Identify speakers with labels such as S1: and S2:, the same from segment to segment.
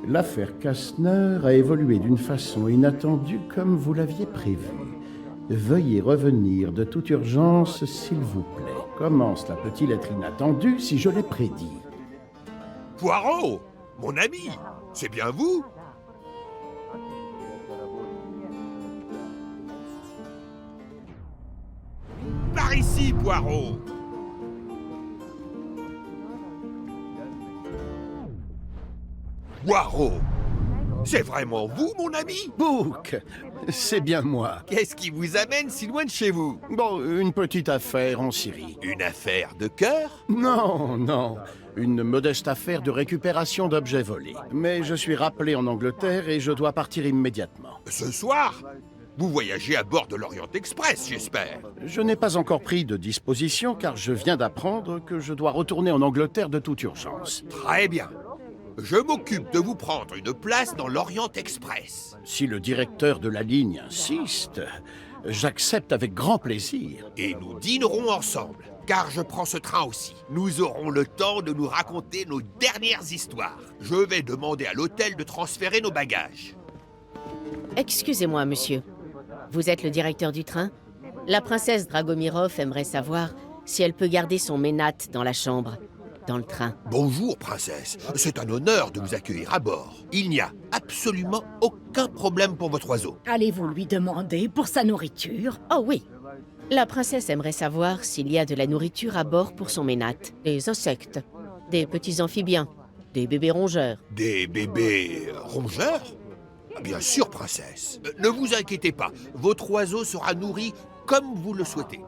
S1: L'affaire Kastner a évolué d'une façon inattendue comme vous l'aviez prévu. Veuillez revenir de toute urgence, s'il vous plaît. Comment cela peut-il être inattendu si je l'ai prédit?
S2: Poirot, mon ami, c'est bien vous? Par ici, Poirot! Poirot! C'est vraiment vous, mon ami?
S1: Book, c'est bien moi.
S2: Qu'est-ce qui vous amène si loin de chez vous?
S1: Bon, une petite affaire en Syrie.
S2: Une affaire de cœur?
S1: Non, non. Une modeste affaire de récupération d'objets volés. Mais je suis rappelé en Angleterre et je dois partir immédiatement.
S2: Ce soir? Vous voyagez à bord de l'Orient Express, j'espère.
S1: Je n'ai pas encore pris de disposition car je viens d'apprendre que je dois retourner en Angleterre de toute urgence.
S2: Très bien. Je m'occupe de vous prendre une place dans l'Orient Express.
S1: Si le directeur de la ligne insiste, j'accepte avec grand plaisir.
S2: Et nous dînerons ensemble, car je prends ce train aussi. Nous aurons le temps de nous raconter nos dernières histoires. Je vais demander à l'hôtel de transférer nos bagages.
S3: Excusez-moi, monsieur. Vous êtes le directeur du train? La princesse Dragomirov aimerait savoir si elle peut garder son ménate dans la chambre, dans le train.
S2: Bonjour, princesse. C'est un honneur de vous accueillir à bord. Il n'y a absolument aucun problème pour votre oiseau.
S4: Allez-vous lui demander pour sa nourriture?
S3: Oh oui. La princesse aimerait savoir s'il y a de la nourriture à bord pour son ménate. Des insectes, des petits amphibiens, des bébés rongeurs.
S2: Des bébés rongeurs? Bien sûr, princesse. Ne vous inquiétez pas, votre oiseau sera nourri comme vous le souhaitez.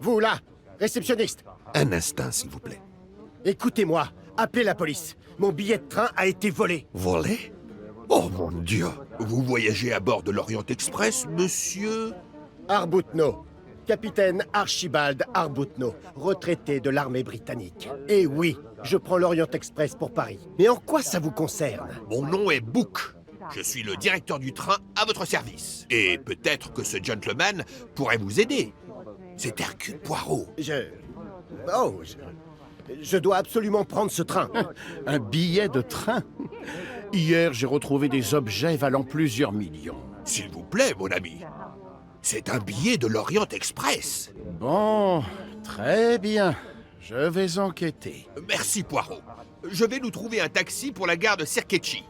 S5: Vous là, réceptionniste,
S2: Un instant, s'il vous plaît.
S5: écoutez-moi, appelez la police. Mon billet de train a été volé.
S2: Volé? Oh mon Dieu! Vous voyagez à bord de l'Orient Express, monsieur?
S5: Arbuthnot, capitaine Archibald Arbuthnot, retraité de l'armée britannique. Et oui, je prends l'Orient Express pour Paris. Mais en quoi ça vous concerne?
S2: Mon nom est Book. Je suis le directeur du train à votre service. Et peut-être que ce gentleman pourrait vous aider. C'est Hercule Poirot.
S5: Je dois absolument prendre ce train.
S1: Un billet de train? Hier, j'ai retrouvé des objets valant plusieurs millions.
S2: S'il vous plaît, mon ami. C'est un billet de l'Orient Express.
S1: Bon, très bien. Je vais enquêter.
S2: Merci, Poirot. Je vais nous trouver un taxi pour la gare de Sirkeci.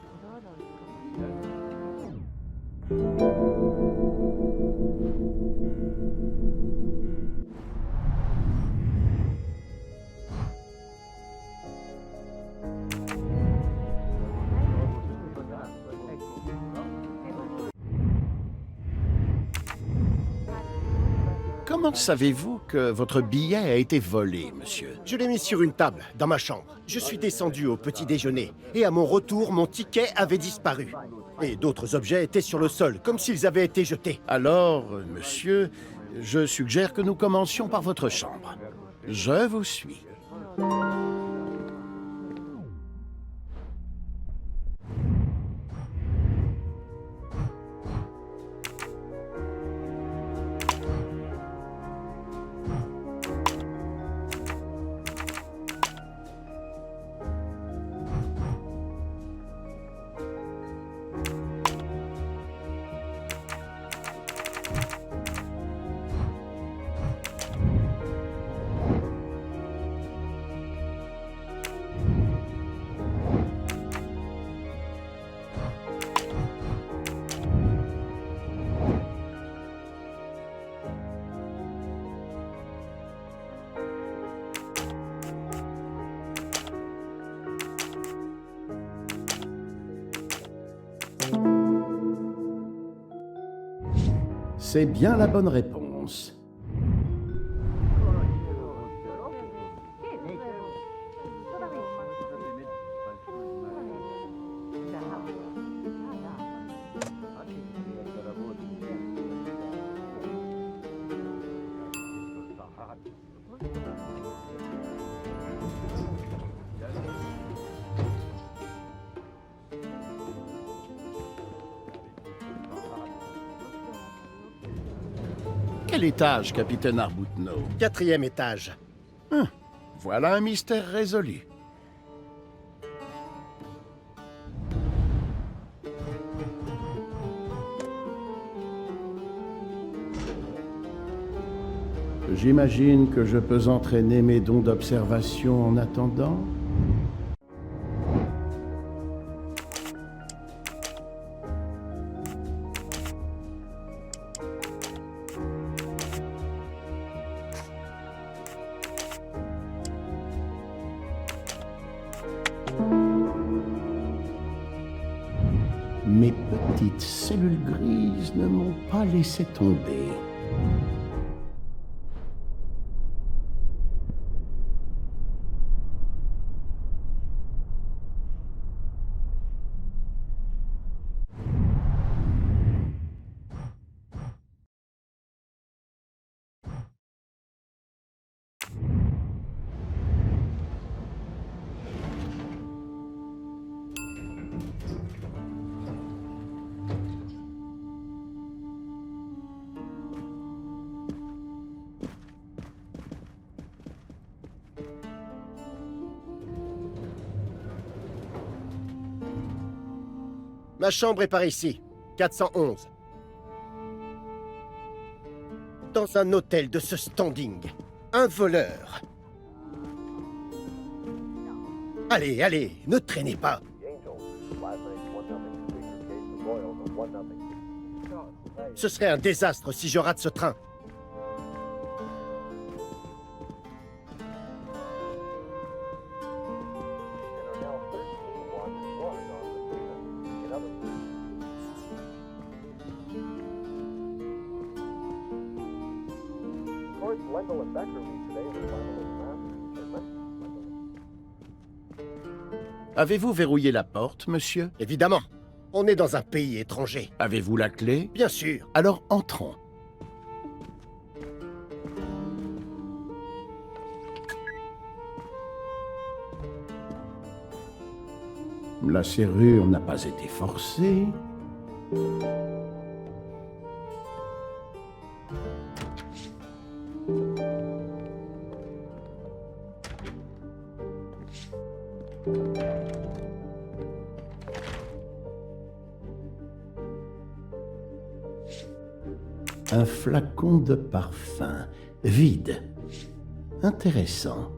S1: Comment savez-vous que votre billet a été volé, monsieur?
S5: Je l'ai mis sur une table, dans ma chambre. Je suis descendu au petit déjeuner. Et à mon retour, mon ticket avait disparu. Et d'autres objets étaient sur le sol, comme s'ils avaient été jetés.
S1: Alors, monsieur, je suggère que nous commencions par votre chambre. Je vous suis. C'est bien la bonne réponse. quel étage, capitaine Arbuthnot?
S5: 4e étage.
S1: Voilà un mystère résolu. J'imagine que je peux entraîner mes dons d'observation en attendant. Mes petites cellules grises ne m'ont pas laissé tomber.
S5: Ma chambre est par ici, 411. Dans un hôtel de ce standing. Un voleur. Allez, allez, ne traînez pas. Ce serait un désastre si je rate ce train.
S1: Avez-vous verrouillé la porte, monsieur?
S5: Évidemment, on est dans un pays étranger.
S1: Avez-vous la clé?
S5: Bien sûr.
S1: Alors entrons. La serrure n'a pas été forcée. Un flacon de parfum, vide. Intéressant.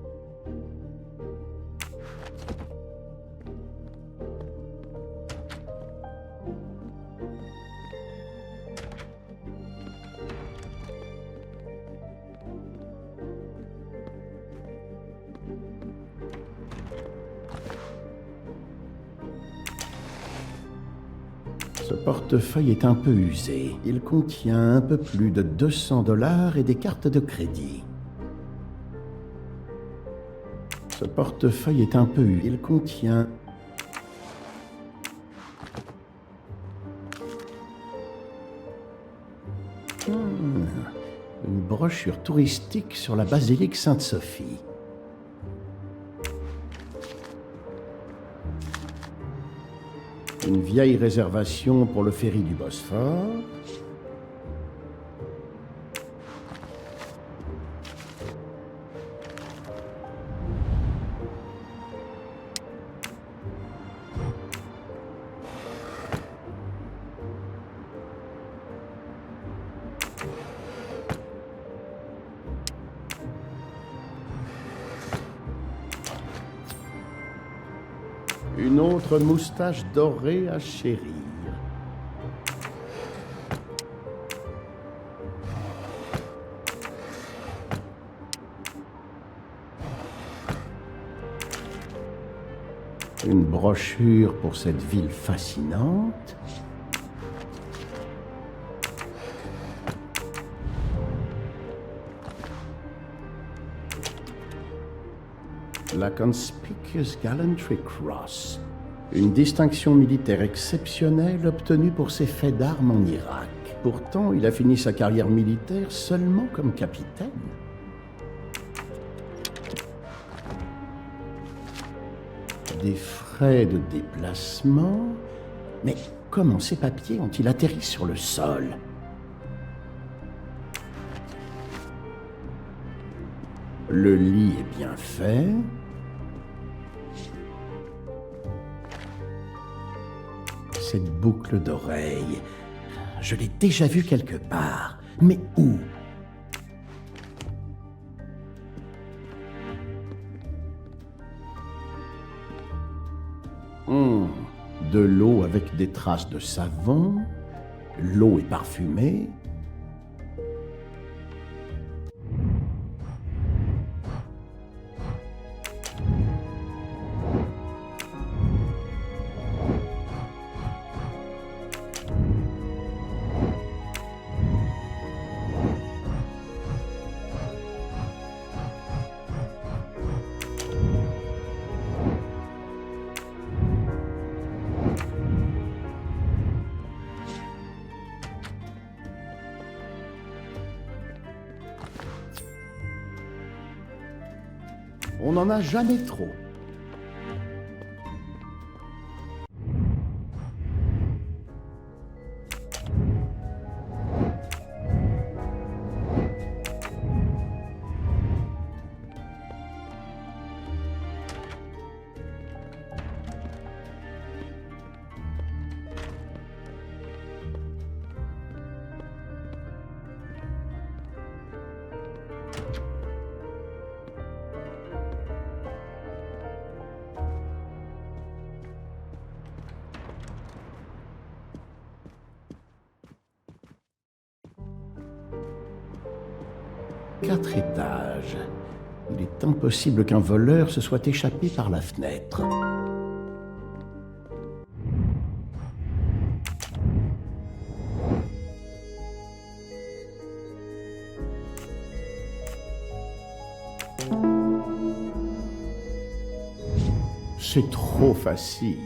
S1: Ce portefeuille est un peu usé. Il contient un peu plus de 200 $ et des cartes de crédit. Ce portefeuille est un peu usé. Il contient... une brochure touristique sur la basilique Sainte-Sophie. Une vieille réservation pour le ferry du Bosphore. Une autre moustache dorée à chérir. Une brochure pour cette ville fascinante. La Conspicuous Gallantry Cross, une distinction militaire exceptionnelle obtenue pour ses faits d'armes en Irak. Pourtant, il a fini sa carrière militaire seulement comme capitaine. Des frais de déplacement. Mais comment ces papiers ont-ils atterri sur le sol? Le lit est bien fait. Cette boucle d'oreille, je l'ai déjà vue quelque part. Mais où? De l'eau avec des traces de savon. L'eau est parfumée. On n'en a jamais trop. Quatre étages. Il est impossible qu'un voleur se soit échappé par la fenêtre. C'est trop facile.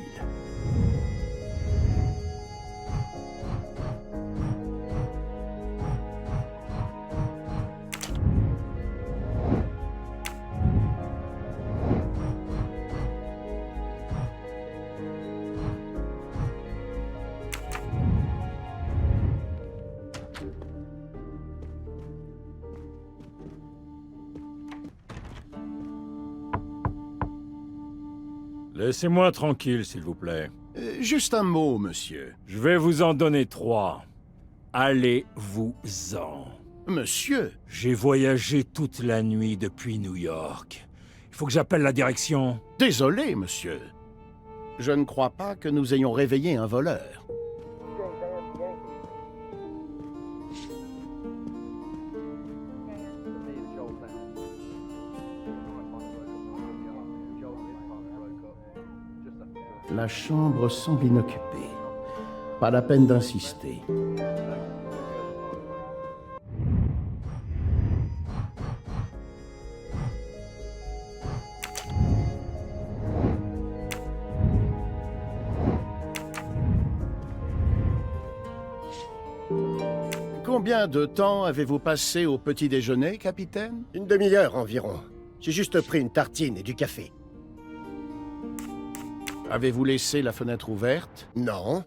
S6: Laissez-moi tranquille, s'il vous plaît.
S1: Juste un mot, monsieur.
S6: Je vais vous en donner 3. Allez-vous-en.
S1: Monsieur,
S6: J'ai voyagé toute la nuit depuis New York. Il faut que j'appelle la direction.
S1: désolé, monsieur. Je ne crois pas que nous ayons réveillé un voleur. La chambre semble inoccupée. Pas la peine d'insister. Combien de temps avez-vous passé au petit déjeuner, capitaine?
S5: Une demi-heure environ. J'ai juste pris une tartine et du café.
S1: Avez-vous laissé la fenêtre ouverte?
S5: Non.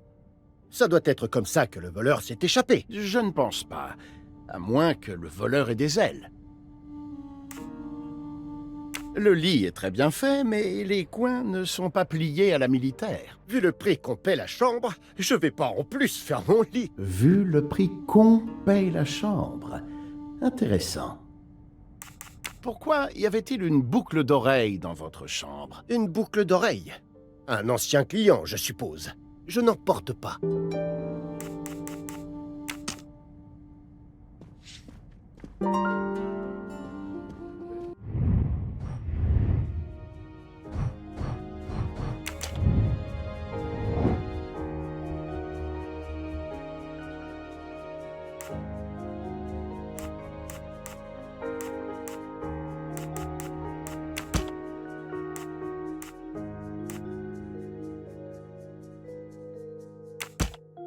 S5: Ça doit être comme ça que le voleur s'est échappé.
S1: Je ne pense pas, à moins que le voleur ait des ailes. Le lit est très bien fait, mais les coins ne sont pas pliés à la militaire.
S5: Vu le prix qu'on paie la chambre, je vais pas en plus faire mon lit.
S1: Vu le prix qu'on paye la chambre. Intéressant. Pourquoi y avait-il une boucle d'oreille dans votre chambre?
S5: Une boucle d'oreille. Un ancien client, je suppose. Je n'en porte pas.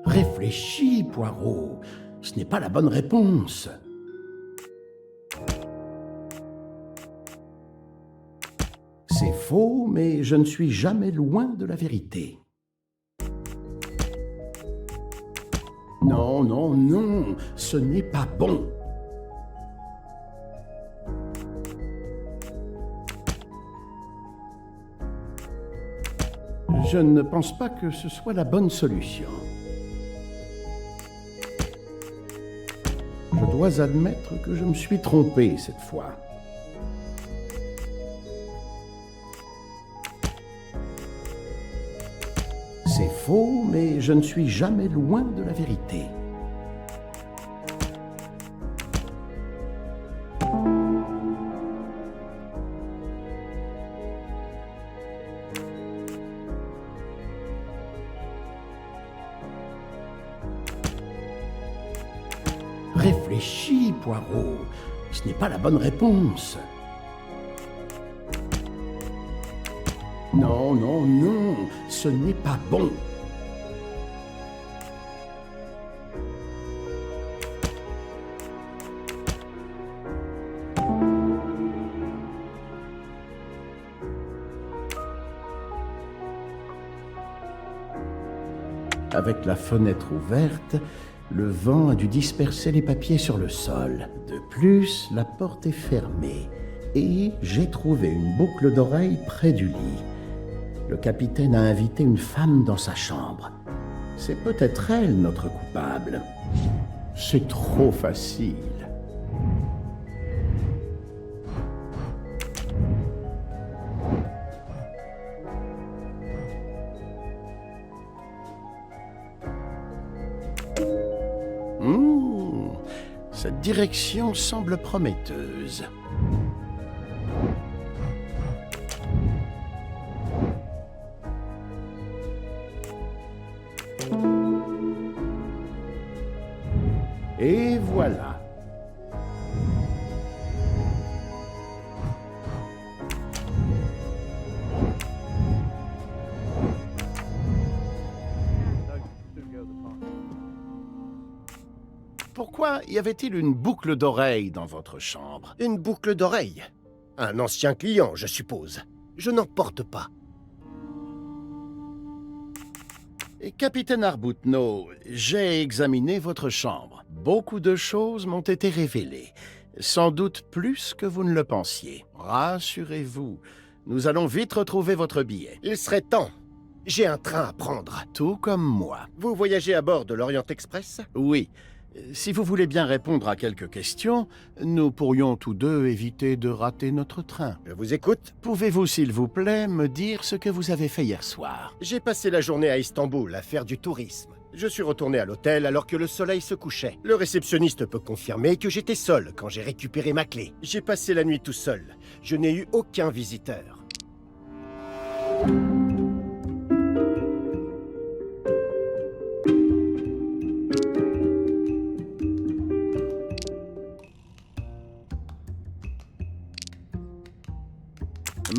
S1: Réfléchis, Poirot. Ce n'est pas la bonne réponse. C'est faux, mais je ne suis jamais loin de la vérité. Non, non, non, ce n'est pas bon. Je ne pense pas que ce soit la bonne solution. Je dois admettre que je me suis trompé cette fois. C'est faux, mais je ne suis jamais loin de la vérité. Réfléchis, Poirot. Ce n'est pas la bonne réponse. Non, non, non, ce n'est pas bon. Avec la fenêtre ouverte, le vent a dû disperser les papiers sur le sol. De plus, la porte est fermée et j'ai trouvé une boucle d'oreille près du lit. Le capitaine a invité une femme dans sa chambre. C'est peut-être elle notre coupable. C'est trop facile. Cette direction semble prometteuse. Et voilà. Pourquoi y avait-il une boucle d'oreille dans votre chambre?
S5: Une boucle d'oreille. Un ancien client, je suppose. Je n'en porte pas.
S1: Et Capitaine Arbuthnot, j'ai examiné votre chambre. Beaucoup de choses m'ont été révélées. Sans doute plus que vous ne le pensiez. Rassurez-vous, nous allons vite retrouver votre billet.
S5: Il serait temps. J'ai un train à prendre.
S1: Tout comme moi.
S5: Vous voyagez à bord de l'Orient Express?
S1: Oui. Si vous voulez bien répondre à quelques questions, nous pourrions tous deux éviter de rater notre train.
S5: Je vous écoute.
S1: Pouvez-vous, s'il vous plaît, me dire ce que vous avez fait hier soir?
S5: J'ai passé la journée à Istanbul à faire du tourisme. Je suis retourné à l'hôtel alors que le soleil se couchait. Le réceptionniste peut confirmer que j'étais seul quand j'ai récupéré ma clé. J'ai passé la nuit tout seul. Je n'ai eu aucun visiteur.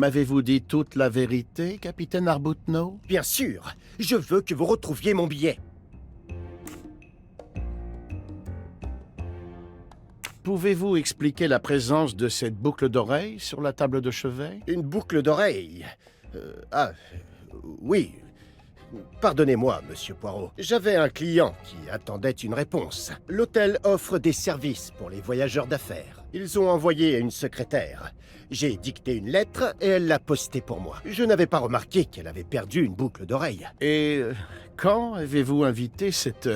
S1: M'avez-vous dit toute la vérité, capitaine Arbuthnot?
S5: Bien sûr, je veux que vous retrouviez mon billet.
S1: Pouvez-vous expliquer la présence de cette boucle d'oreille sur la table de chevet?
S5: Une boucle d'oreille. Oui. Pardonnez-moi, monsieur Poirot. J'avais un client qui attendait une réponse. L'hôtel offre des services pour les voyageurs d'affaires. Ils ont envoyé une secrétaire. J'ai dicté une lettre et elle l'a postée pour moi. Je n'avais pas remarqué qu'elle avait perdu une boucle d'oreille.
S1: Et quand avez-vous invité cette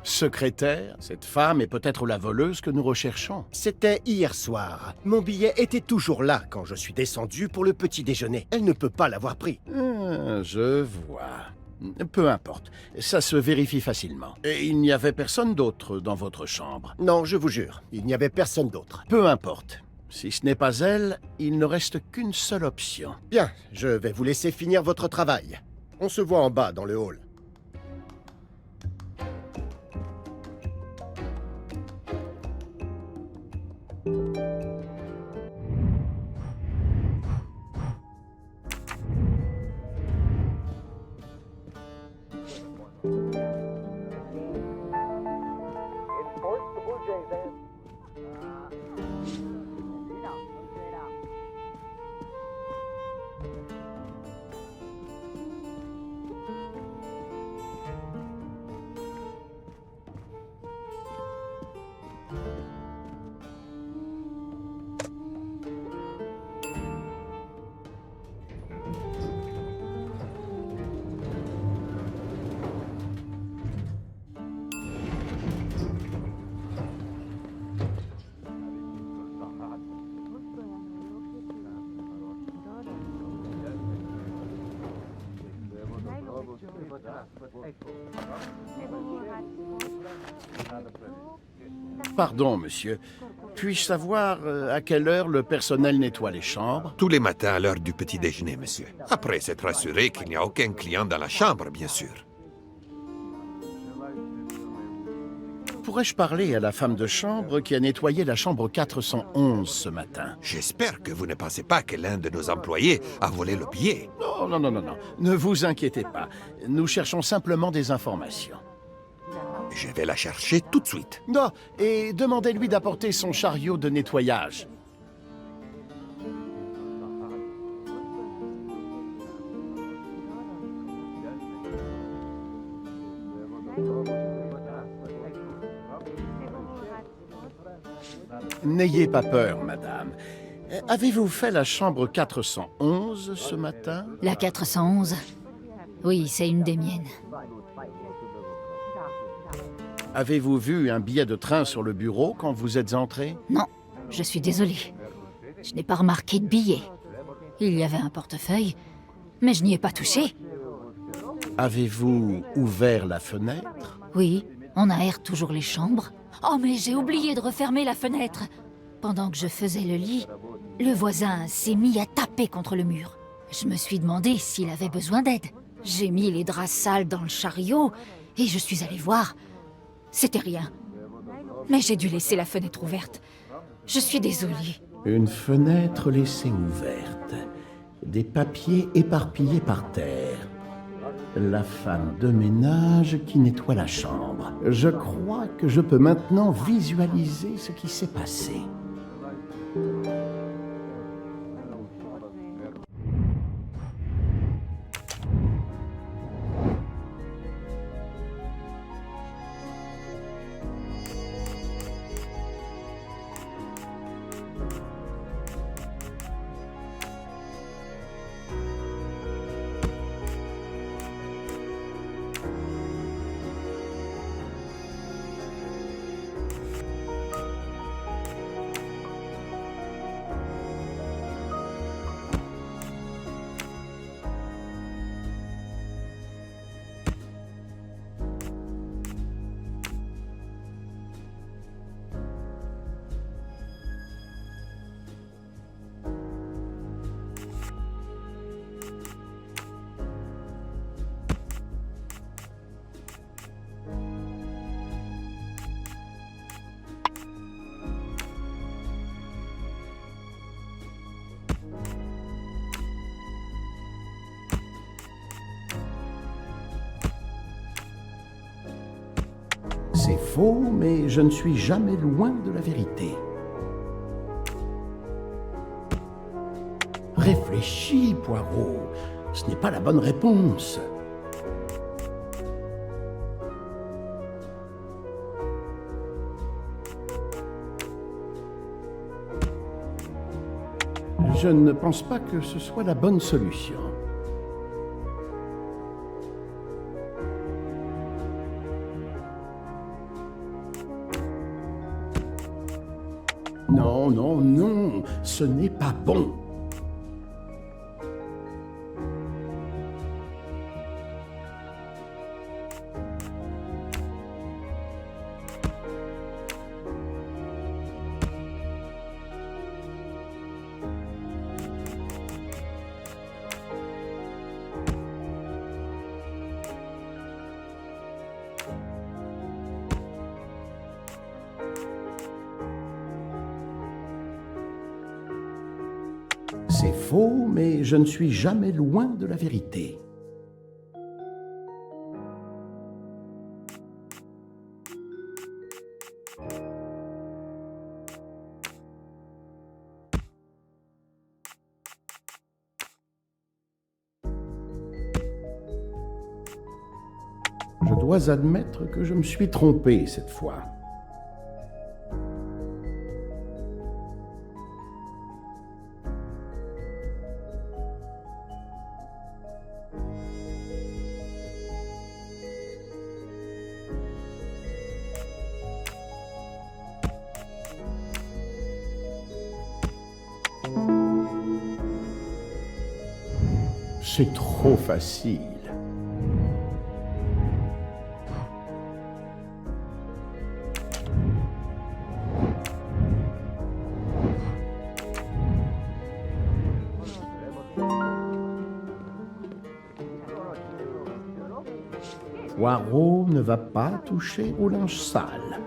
S1: secrétaire? Cette femme est peut-être la voleuse que nous recherchons.
S5: C'était hier soir. Mon billet était toujours là quand je suis descendu pour le petit déjeuner. Elle ne peut pas l'avoir pris.
S1: Je vois. Peu importe, ça se vérifie facilement. Et il n'y avait personne d'autre dans votre chambre?
S5: Non, je vous jure, il n'y avait personne d'autre.
S1: Peu importe. Si ce n'est pas elle, il ne reste qu'une seule option.
S5: Bien, je vais vous laisser finir votre travail. On se voit en bas dans le hall.
S1: Pardon, monsieur. Puis-je savoir à quelle heure le personnel nettoie les chambres?
S2: Tous les matins à l'heure du petit déjeuner, monsieur. Après s'être assuré qu'il n'y a aucun client dans la chambre, bien sûr.
S1: Pourrais-je parler à la femme de chambre qui a nettoyé la chambre 411 ce matin?
S2: J'espère que vous ne pensez pas que l'un de nos employés a volé le billet.
S1: Non, non, non, non, non. Ne vous inquiétez pas. Nous cherchons simplement des informations.
S2: Je vais la chercher tout de suite.
S1: Non, et demandez-lui d'apporter son chariot de nettoyage. N'ayez pas peur, madame. Avez-vous fait la chambre 411 ce matin?
S7: La 411? Oui, c'est une des miennes.
S1: Avez-vous vu un billet de train sur le bureau quand vous êtes entré?
S7: Non, je suis désolée. Je n'ai pas remarqué de billet. Il y avait un portefeuille, mais je n'y ai pas touché.
S1: Avez-vous ouvert la fenêtre?
S7: Oui, on aère toujours les chambres. Oh, mais j'ai oublié de refermer la fenêtre. Pendant que je faisais le lit, le voisin s'est mis à taper contre le mur. Je me suis demandé s'il avait besoin d'aide. J'ai mis les draps sales dans le chariot et je suis allée voir. C'était rien. Mais j'ai dû laisser la fenêtre ouverte. Je suis désolée.
S1: Une fenêtre laissée ouverte. Des papiers éparpillés par terre. La femme de ménage qui nettoie la chambre. Je crois que je peux maintenant visualiser ce qui s'est passé. C'est faux, mais je ne suis jamais loin de la vérité. Réfléchis, Poirot. Ce n'est pas la bonne réponse. Je ne pense pas que ce soit la bonne solution. Non, non, non, ce n'est pas bon. C'est faux, mais je ne suis jamais loin de la vérité. Je dois admettre que je me suis trompé cette fois. C'est trop facile. Poirot ne va pas toucher au linge sale.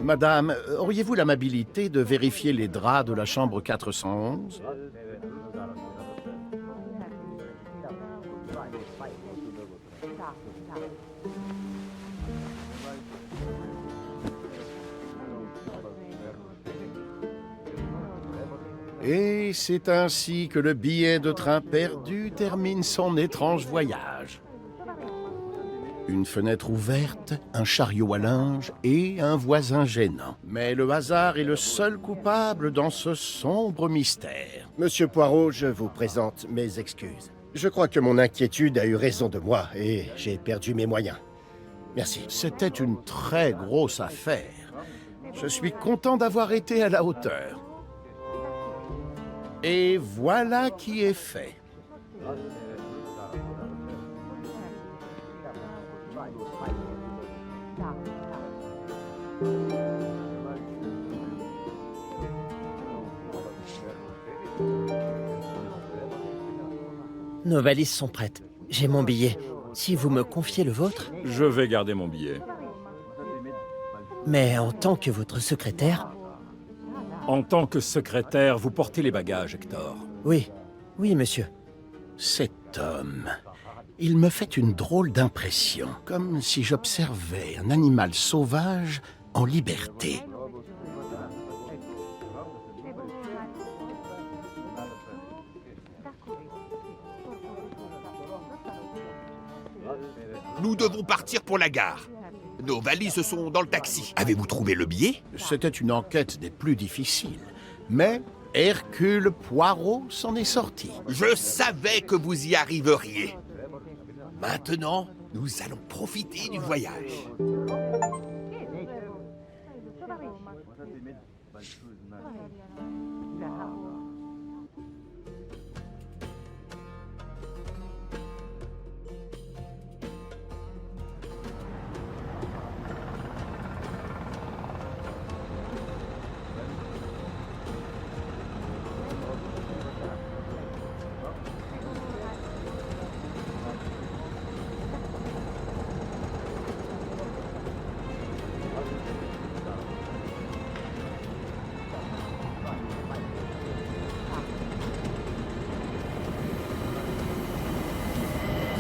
S1: Madame, auriez-vous l'amabilité de vérifier les draps de la chambre 411 ? Et c'est ainsi que le billet de train perdu termine son étrange voyage. Une fenêtre ouverte, un chariot à linge et un voisin gênant. Mais le hasard est le seul coupable dans ce sombre mystère.
S5: Monsieur Poirot, je vous présente mes excuses. Je crois que mon inquiétude a eu raison de moi et j'ai perdu mes moyens. Merci.
S1: C'était une très grosse affaire. Je suis content d'avoir été à la hauteur. Et voilà qui est fait.
S8: Nos valises sont prêtes. J'ai mon billet. Si vous me confiez le vôtre...
S6: Je vais garder mon billet.
S8: Mais en tant que votre secrétaire...
S6: En tant que secrétaire, vous portez les bagages, Hector.
S8: Oui, oui, monsieur.
S1: Cet homme, il me fait une drôle d'impression, comme si j'observais un animal sauvage en liberté.
S2: Nous devons partir pour la gare. Nos valises sont dans le taxi. Avez-vous trouvé le billet?
S1: C'était une enquête des plus difficiles, mais Hercule Poirot s'en est sorti.
S2: Je savais que vous y arriveriez. Maintenant, nous allons profiter du voyage.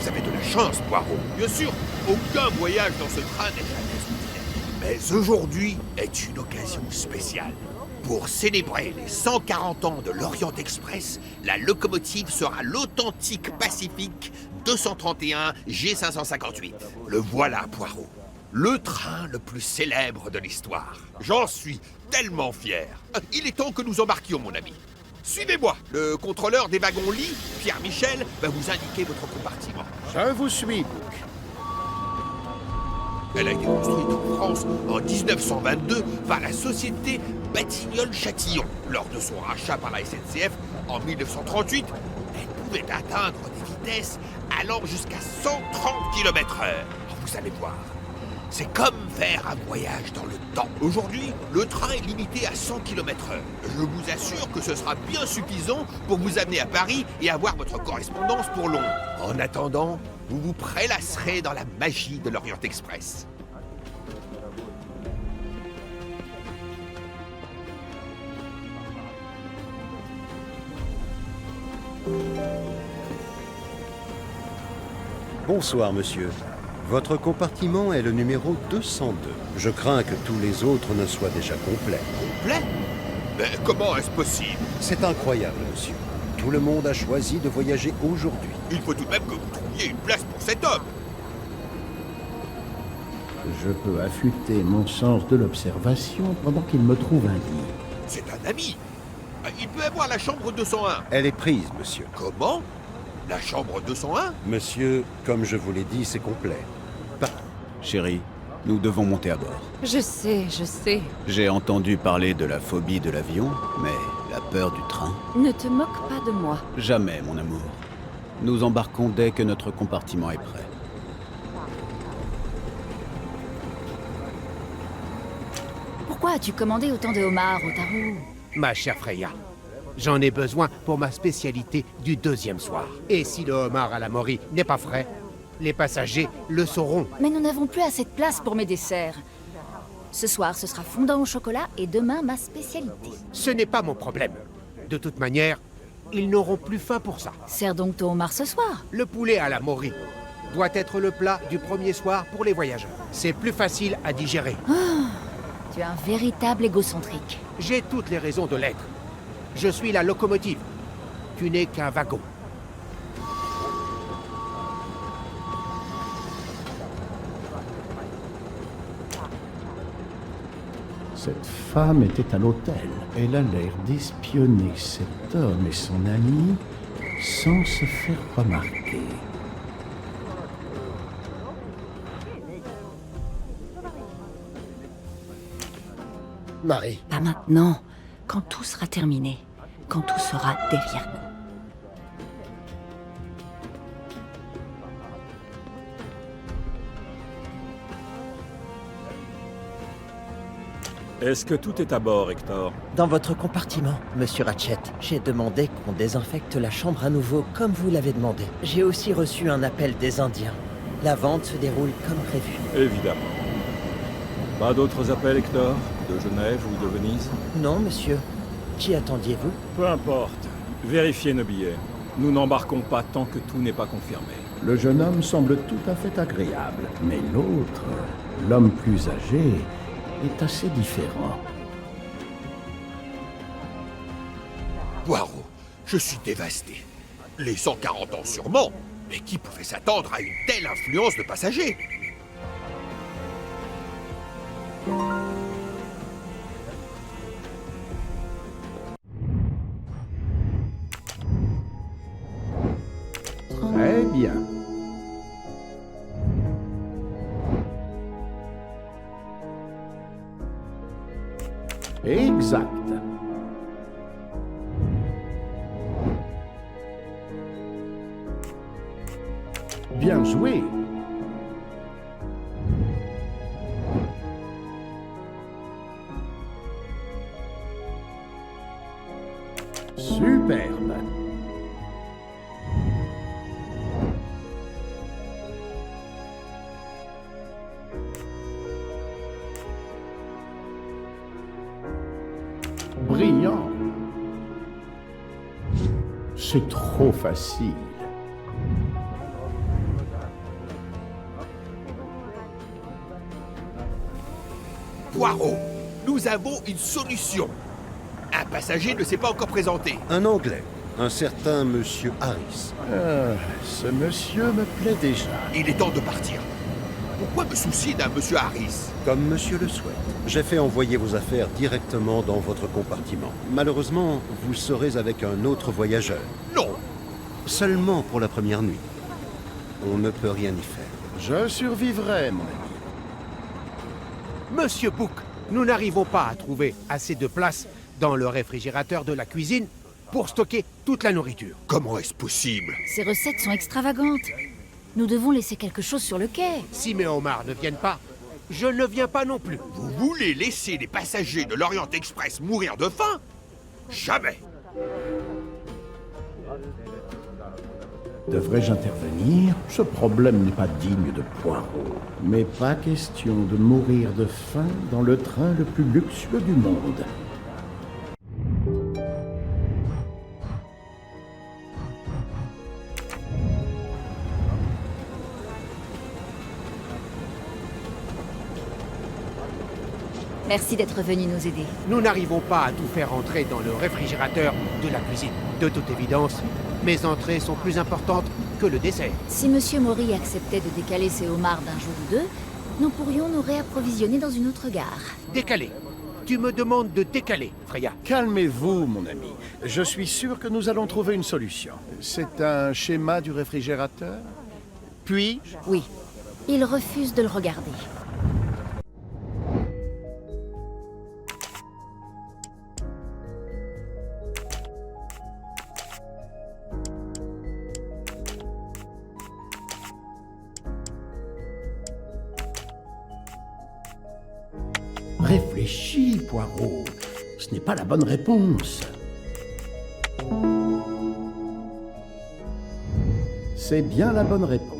S2: Vous avez de la chance, Poirot. Bien sûr, aucun voyage dans ce train n'est jamais ordinaire. Mais aujourd'hui est une occasion spéciale. Pour célébrer les 140 ans de l'Orient Express, la locomotive sera l'authentique Pacific 231 G558. Le voilà, Poirot. Le train le plus célèbre de l'histoire. J'en suis tellement fier. Il est temps que nous embarquions, mon ami. Suivez-moi. Le contrôleur des wagons-lits, Pierre Michel, va vous indiquer votre compartiment.
S1: Je vous suis, Bouc.
S2: Elle a été construite en France en 1922 par la société Batignolles-Châtillon. Lors de son rachat par la SNCF en 1938, elle pouvait atteindre des vitesses allant jusqu'à 130 km/h. Vous allez voir. C'est comme faire un voyage dans le temps. Aujourd'hui, le train est limité à 100 km/h. Je vous assure que ce sera bien suffisant pour vous amener à Paris et avoir votre correspondance pour Londres. En attendant, vous vous prélasserez dans la magie de l'Orient Express.
S9: Bonsoir, monsieur. Votre compartiment est le numéro 202. Je crains que tous les autres ne soient déjà complets.
S2: Complet? Mais comment est-ce possible?
S9: C'est incroyable, monsieur. Tout le monde a choisi de voyager aujourd'hui.
S2: Il faut tout de même que vous trouviez une place pour cet homme.
S1: Je peux affûter mon sens de l'observation pendant qu'il me trouve un lit.
S2: C'est un ami. Il peut avoir la chambre 201.
S9: Elle est prise, monsieur.
S2: Comment? La chambre 201?
S9: Monsieur, comme je vous l'ai dit, c'est complet.
S1: Chérie,
S10: Nous devons monter à bord.
S4: Je sais.
S10: J'ai entendu parler de la phobie de l'avion, mais la peur du train?
S4: Ne te moque pas de moi.
S10: Jamais, mon amour. Nous embarquons dès que notre compartiment est prêt.
S7: Pourquoi as-tu commandé autant de homards, Otaru?
S2: Ma chère Freya, j'en ai besoin pour ma spécialité du deuxième soir. Et si le homard à la Mori n'est pas frais, les passagers le sauront.
S7: Mais nous n'avons plus assez de place pour mes desserts. Ce soir, ce sera fondant au chocolat et demain, ma spécialité.
S2: Ce n'est pas mon problème. De toute manière, ils n'auront plus faim pour ça.
S7: Sers donc ton homard ce soir.
S2: Le poulet à la Mori doit être le plat du premier soir pour les voyageurs. C'est plus facile à digérer.
S7: Tu es un véritable égocentrique.
S2: J'ai toutes les raisons de l'être. Je suis la locomotive. Tu n'es qu'un wagon.
S1: Cette femme était à l'hôtel. Elle a l'air d'espionner cet homme et son ami sans se faire remarquer.
S5: Marie,
S4: Pas maintenant. Quand tout sera terminé. Quand tout sera derrière nous.
S6: Est-ce que tout est à bord, Hector?
S8: Dans votre compartiment, monsieur Ratchet, j'ai demandé qu'on désinfecte la chambre à nouveau comme vous l'avez demandé. J'ai aussi reçu un appel des Indiens. La vente se déroule comme prévu.
S6: Évidemment. Pas d'autres appels, Hector? De Genève ou de Venise?
S8: Non, monsieur. Qui attendiez-vous?
S6: Peu importe. Vérifiez nos billets. Nous n'embarquons pas tant que tout n'est pas confirmé.
S1: Le jeune homme semble tout à fait agréable, mais l'autre, l'homme plus âgé, est assez différent.
S2: Poirot, je suis dévasté. Les 140 ans sûrement, mais qui pouvait s'attendre à une telle influence de passagers?
S1: Très bien. Exact. Bien joué. Superbe. Brillant. C'est trop facile.
S2: Poirot, nous avons une solution. Un passager ne s'est pas encore présenté.
S9: Un Anglais, un certain monsieur Harris.
S1: Ce monsieur me plaît déjà.
S2: Il est temps de partir. Pourquoi me soucier d'un monsieur Harris?
S9: Comme monsieur le souhaite. J'ai fait envoyer vos affaires directement dans votre compartiment. Malheureusement, vous serez avec un autre voyageur.
S2: Non.
S9: Seulement pour la première nuit. On ne peut rien y faire.
S1: Je survivrai, mon ami.
S2: Monsieur Book, nous n'arrivons pas à trouver assez de place dans le réfrigérateur de la cuisine pour stocker toute la nourriture. Comment est-ce possible?
S7: Ces recettes sont extravagantes. Nous devons laisser quelque chose sur le quai.
S2: Si mes homards ne viennent pas, je ne viens pas non plus. Vous voulez laisser les passagers de l'Orient Express mourir de faim? Jamais.
S1: Devrais-je intervenir? Ce problème n'est pas digne de Poirot. Mais pas question de mourir de faim dans le train le plus luxueux du monde.
S7: Merci d'être venu nous aider.
S2: Nous n'arrivons pas à tout faire entrer dans le réfrigérateur de la cuisine. De toute évidence, mes entrées sont plus importantes que le dessert.
S7: Si Monsieur Mori acceptait de décaler ses homards d'un jour ou deux, nous pourrions nous réapprovisionner dans une autre gare.
S2: Décaler. Tu me demandes de décaler, Freya.
S1: Calmez-vous, mon ami. Je suis sûr que nous allons trouver une solution. C'est un schéma du réfrigérateur? Puis-je?
S7: Oui. Il refuse de le regarder.
S1: Réfléchis, Poirot. Ce n'est pas la bonne réponse. C'est bien la bonne réponse.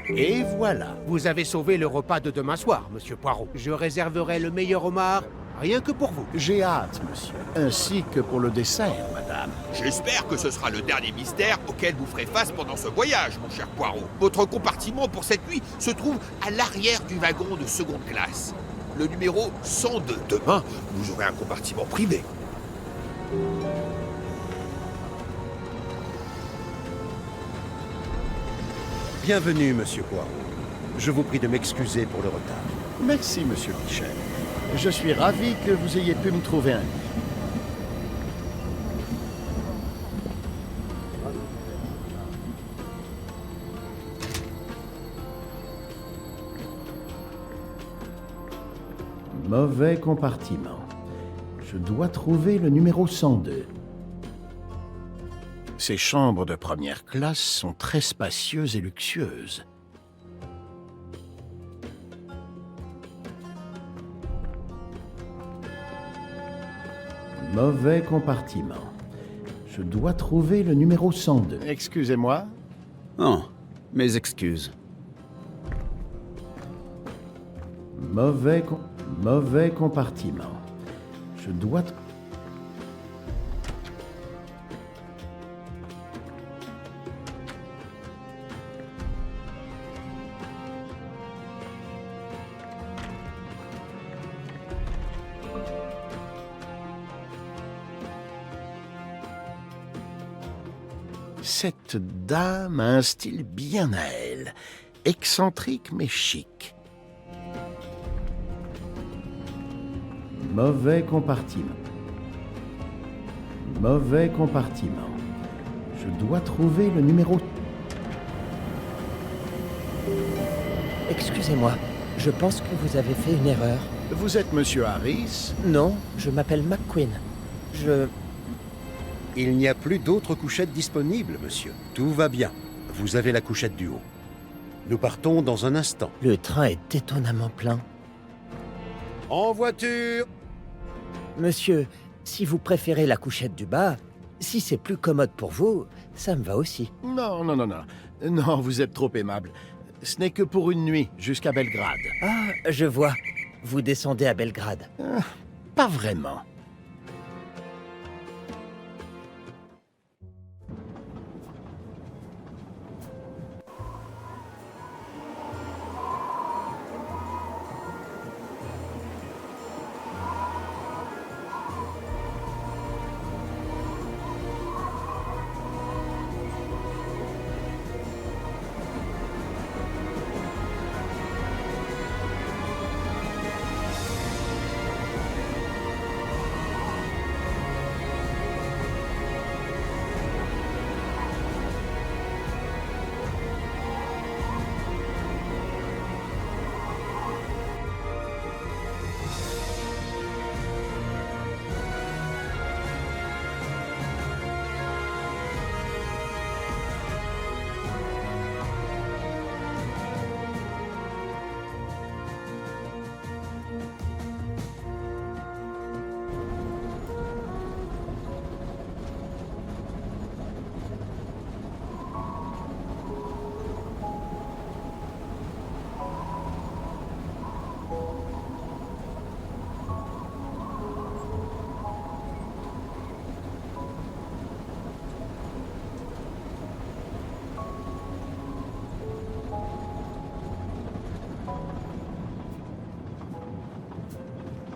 S5: Et voilà. Vous avez sauvé le repas de demain soir, monsieur Poirot. Je réserverai le meilleur homard, rien que pour vous.
S1: J'ai hâte, monsieur. Ainsi que pour le dessert, madame.
S2: J'espère que ce sera le dernier mystère auquel vous ferez face pendant ce voyage, mon cher Poirot. Votre compartiment pour cette nuit se trouve à l'arrière du wagon de seconde classe. Le numéro 102. Demain, vous aurez un compartiment privé.
S9: Bienvenue, monsieur Poirot. Je vous prie de m'excuser pour le retard.
S1: Merci, monsieur Michel. Je suis ravi que vous ayez pu me trouver un lit. Mauvais compartiment. Je dois trouver le numéro 102. Ces chambres de première classe sont très spacieuses et luxueuses. Mauvais compartiment. Je dois trouver le numéro 102. Excusez-moi.
S10: Oh, mes excuses.
S1: Mauvais compartiment. Je dois... Cette dame a un style bien à elle, excentrique mais chic. Mauvais compartiment. Mauvais compartiment. Je dois trouver le numéro...
S8: Excusez-moi, je pense que vous avez fait une erreur.
S1: Vous êtes monsieur Harris?
S8: Non, je m'appelle McQueen.
S9: Il n'y a plus d'autres couchettes disponibles, monsieur. Tout va bien. Vous avez la couchette du haut. Nous partons dans un instant.
S8: Le train est étonnamment plein.
S9: En voiture!
S8: Monsieur, si vous préférez la couchette du bas, si c'est plus commode pour vous, ça me va aussi.
S1: Non. Non, vous êtes trop aimable. Ce n'est que pour une nuit, jusqu'à Belgrade.
S8: Ah, je vois. Vous descendez à Belgrade.
S1: Pas vraiment.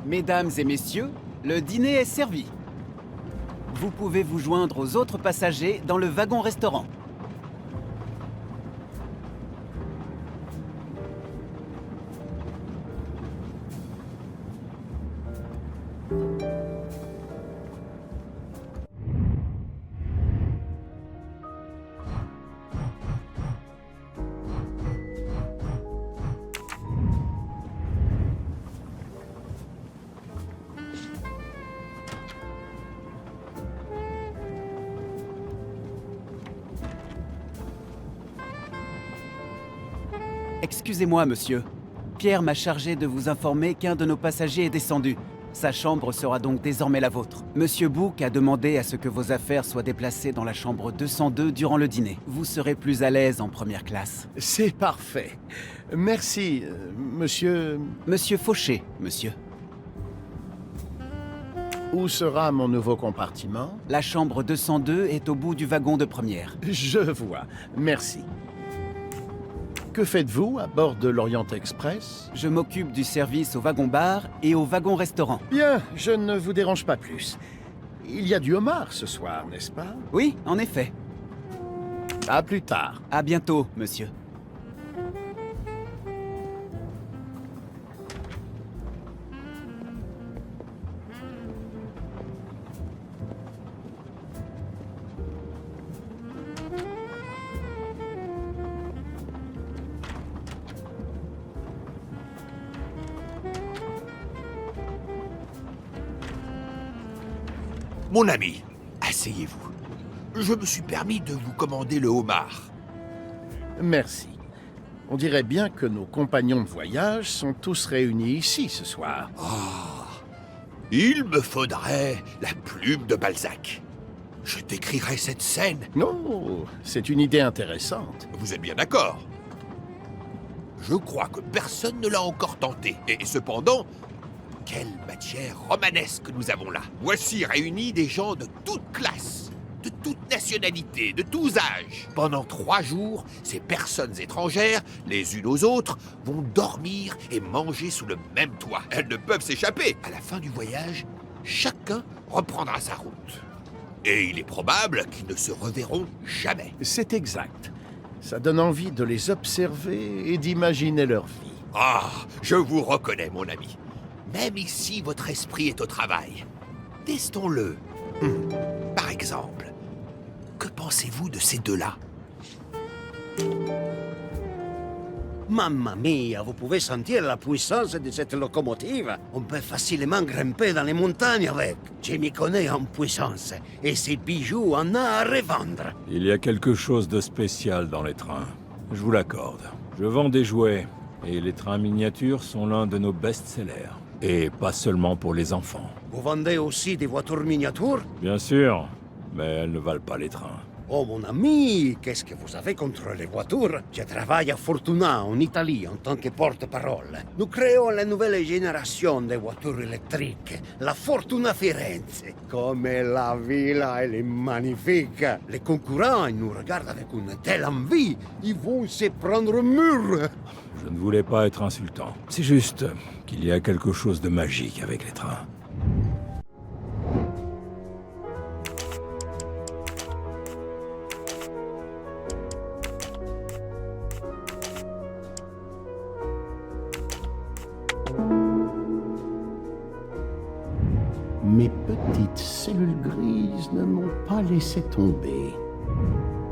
S11: Mesdames et messieurs, le dîner est servi. Vous pouvez vous joindre aux autres passagers dans le wagon-restaurant. Excusez-moi, monsieur. Pierre m'a chargé de vous informer qu'un de nos passagers est descendu. Sa chambre sera donc désormais la vôtre. Monsieur Book a demandé à ce que vos affaires soient déplacées dans la chambre 202 durant le dîner. Vous serez plus à l'aise en première classe.
S1: C'est parfait. Merci, monsieur...
S11: Monsieur Fauché, monsieur.
S1: Où sera mon nouveau compartiment?
S11: La chambre 202 est au bout du wagon de première.
S1: Je vois. Merci. Que faites-vous à bord de l'Orient Express?
S11: Je m'occupe du service au wagon-bar et au wagon-restaurant.
S1: Bien, je ne vous dérange pas plus. Il y a du homard ce soir, n'est-ce pas?
S11: Oui, en effet.
S1: À plus tard.
S11: À bientôt, monsieur.
S2: Mon ami, asseyez-vous. Je me suis permis de vous commander le homard.
S1: Merci. On dirait bien que nos compagnons de voyage sont tous réunis ici ce soir.
S2: Il me faudrait la plume de Balzac. Je décrirai cette scène.
S1: Non, c'est une idée intéressante.
S2: Vous êtes bien d'accord? Je crois que personne ne l'a encore tenté. Et cependant, quelle matière romanesque nous avons là. Voici réunis des gens de toute classe, de toute nationalité, de tous âges. Pendant 3 jours, ces personnes étrangères, les unes aux autres, vont dormir et manger sous le même toit. Elles ne peuvent s'échapper. À la fin du voyage, chacun reprendra sa route. Et il est probable qu'ils ne se reverront jamais.
S1: C'est exact. Ça donne envie de les observer et d'imaginer leur vie.
S2: Ah, je vous reconnais, mon ami. Même ici, votre esprit est au travail. Testons-le. Par exemple, que pensez-vous de ces deux-là?
S12: Mamma mia, vous pouvez sentir la puissance de cette locomotive. On peut facilement grimper dans les montagnes avec. Je m'y connais en puissance. Et ces bijoux en a à revendre.
S6: Il y a quelque chose de spécial dans les trains. Je vous l'accorde. Je vends des jouets, et les trains miniatures sont l'un de nos best-sellers. Et pas seulement pour les enfants.
S12: Vous vendez aussi des voitures miniatures?
S6: Bien sûr, mais elles ne valent pas les trains.
S12: Oh mon ami, qu'est-ce que vous avez contre les voitures? Je travaille à Fortuna, en Italie, en tant que porte-parole. Nous créons la nouvelle génération de voitures électriques, la Fortuna Firenze. Comme la ville, elle est magnifique. Les concurrents, ils nous regardent avec une telle envie, ils vont se prendre au mur.
S6: Je ne voulais pas être insultant. C'est juste qu'il y a quelque chose de magique avec les trains.
S1: Mes petites cellules grises ne m'ont pas laissé tomber.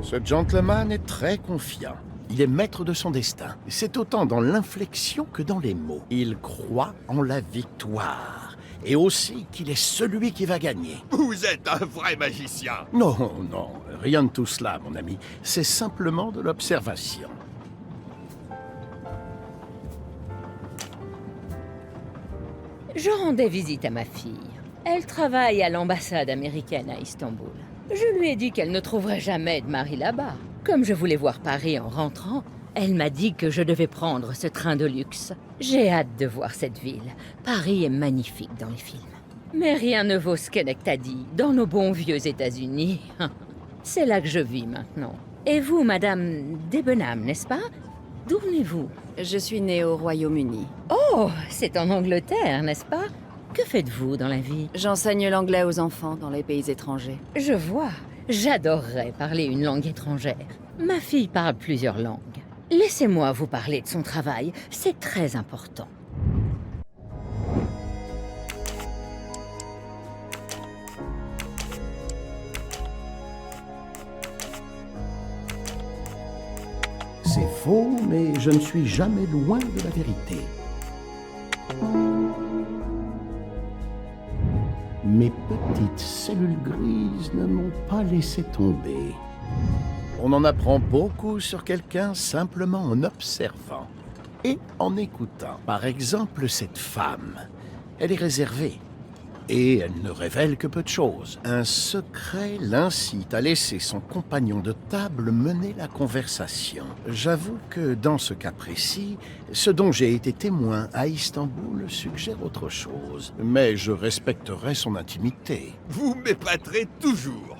S1: Ce gentleman est très confiant. Il est maître de son destin. C'est autant dans l'inflexion que dans les mots. Il croit en la victoire. Et aussi qu'il est celui qui va gagner.
S2: Vous êtes un vrai magicien.
S1: Non, non, rien de tout cela, mon ami. C'est simplement de l'observation.
S13: Je rendais visite à ma fille. Elle travaille à l'ambassade américaine à Istanbul. Je lui ai dit qu'elle ne trouverait jamais de mari là-bas. Comme je voulais voir Paris en rentrant, elle m'a dit que je devais prendre ce train de luxe. J'ai hâte de voir cette ville. Paris est magnifique dans les films. Mais rien ne vaut Schenectady, dans nos bons vieux États-Unis. C'est là que je vis maintenant. Et vous, Madame Debenham, n'est-ce pas? D'où venez-vous?
S4: Je suis née au Royaume-Uni.
S13: Oh, c'est en Angleterre, n'est-ce pas? Que faites-vous dans la vie?
S4: J'enseigne l'anglais aux enfants dans les pays étrangers.
S13: Je vois. J'adorerais parler une langue étrangère. Ma fille parle plusieurs langues. Laissez-moi vous parler de son travail. C'est très important.
S1: C'est faux, mais je ne suis jamais loin de la vérité. Mes petites cellules grises ne m'ont pas laissé tomber. On en apprend beaucoup sur quelqu'un simplement en observant et en écoutant. Par exemple, cette femme. Elle est réservée, et elle ne révèle que peu de choses. Un secret l'incite à laisser son compagnon de table mener la conversation. J'avoue que dans ce cas précis, ce dont j'ai été témoin à Istanbul suggère autre chose, mais je respecterai son intimité.
S2: Vous m'épaterez toujours.